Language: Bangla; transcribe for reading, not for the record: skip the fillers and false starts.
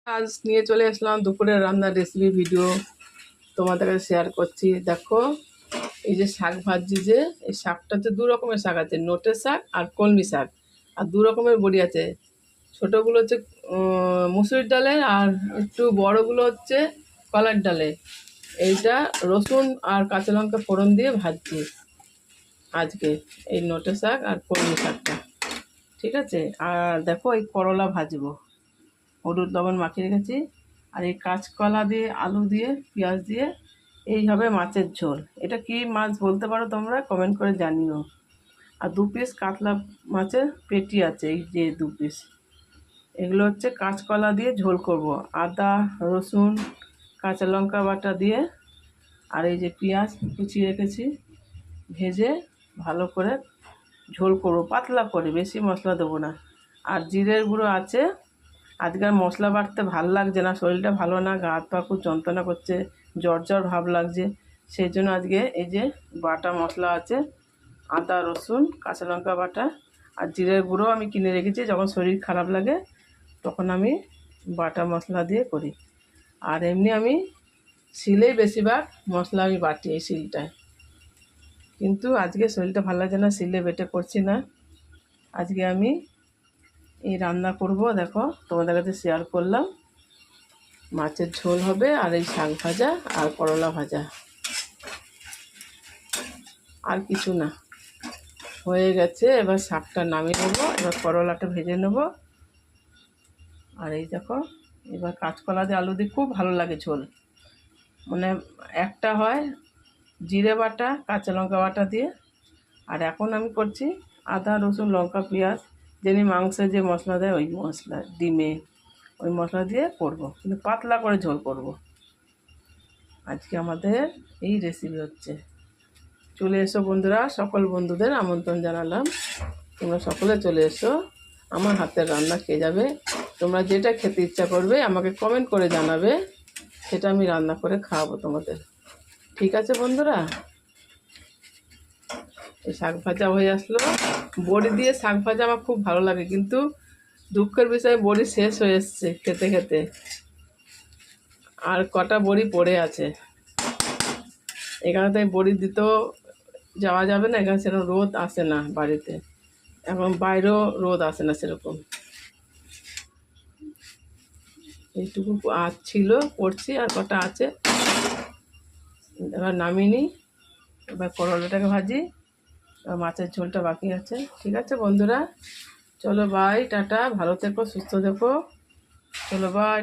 আজ নিয়ে চলে আসলাম দুপুরের রান্নার রেসিপি ভিডিও তোমাদের কাছে শেয়ার করছি। দেখো এই যে শাক ভাজি, যে এই শাকটাতে দু রকমের শাক আছে, নোটের শাক আর কলমি শাক, আর দু রকমের বড়ি আছে। ছোটোগুলো হচ্ছে মুসুরির ডালের, আর একটু বড়গুলো হচ্ছে কলার ডালে। এইটা রসুন আর কাঁচা লঙ্কা ফোড়ন দিয়ে ভাজছি আজকে, এই নোটে শাক আর কলমি শাকটা। ঠিক আছে, আর দেখো এই করলা ভাজবো, হলুদ লবণ মাখিয়ে রেখেছি। আর এই কাঁচকলা দিয়ে, আলু দিয়ে, পেঁয়াজ দিয়ে এই হবে মাছের ঝোল। এটা কি মাছ বলতে পারো তোমরা, কমেন্ট করে জানিও। আর 2 পিস কাতলা মাছের পেটি আছে, এই যে 2 পিস। এগুলো হচ্ছে কাঁচকলা দিয়ে ঝোল করব, আদা রসুন কাঁচা লঙ্কা বাটা দিয়ে। আর এই যে পেঁয়াজ কুচিয়ে রেখেছি, ভেজে ভালো করে ঝোল করবো, পাতলা করে, বেশি মশলা দেবো না। আর জিরের গুঁড়ো আছে। আজকাল মশলা বাটতে ভাল লাগছে না, শরীরটা ভালো না, গা হাত পা খুব যন্ত্রণা করছে, জ্বর জ্বর ভাব লাগছে। সেই জন্য আজকে এই যে বাটা মশলা আছে, আদা রসুন কাঁচা লঙ্কা বাটা আর জিরের গুঁড়ো আমি কিনে রেখেছি, যখন শরীর খারাপ লাগে তখন আমি বাটা মশলা দিয়ে করি। আর এমনি আমি শিলেই বেশিরভাগ মশলা আমি বাটি, এই শিলটায়। কিন্তু আজকে শরীরটা ভালো লাগছে না, শিলে বেটে করছি না। আজকে আমি এই রান্না করব, দেখো তোমাদের কাছে শেয়ার করলাম। মাছের ঝোল হবে, আর এই শাক ভাজা আর করলা ভাজা, আর কিছু না। হয়ে গেছে, এবার শাকটা নামিয়ে নেবো, এবার করলাটা ভেজে নেব। আর এই দেখো, এবার কাঁচকলা দিয়ে আলু দিয়ে খুব ভালো লাগে ঝোল। মানে একটা হয় জিরে বাটা কাঁচা লঙ্কা বাটা দিয়ে, আর এখন আমি করছি আদা রসুন লঙ্কা পেঁয়াজ, যেমনি মাংসে যে মশলা দেয় ওই মশলা, ডিমে ওই মশলা দিয়ে করব, কিন্তু পাতলা করে ঝোল করব। আজকে আমাদের এই রেসিপি হচ্ছে। চলে এসো বন্ধুরা, সকল বন্ধুদের আমন্ত্রণ জানালাম, তোমরা সকলে চলে এসো। আমার হাতের রান্না খেয়ে যাবে, তোমরা যেটা খেতে ইচ্ছা করবে আমাকে কমেন্ট করে জানাবে, সেটা আমি রান্না করে খাওয়াবো তোমাদের। ঠিক আছে বন্ধুরা, এই শাক ভাজা হয়ে আসলো। বড়ি দিয়ে শাক ভাজা আমার খুব ভালো লাগে, কিন্তু দুঃখের বিষয় বড়ি শেষ হয়ে এসছে খেতে খেতে, আর কটা বড়ি পড়ে আছে। এখানে তাই বড়ি দিতেও যাওয়া যাবে না, এখানে সেরকম রোদ আসে না বাড়িতে, এখন বাইরেও রোদ আসে না সেরকম। এইটুকু ছিল করছি, আর কটা আছে, এবার নামিয়ে নিই। এবার করলাটাকে ভাজি, এবার মাছের ঝোলটা বাকি আছে। ঠিক আছে বন্ধুরা, চলো বাই, টাটা, ভালো থেকো সুস্থ থেকো, চলো বাই।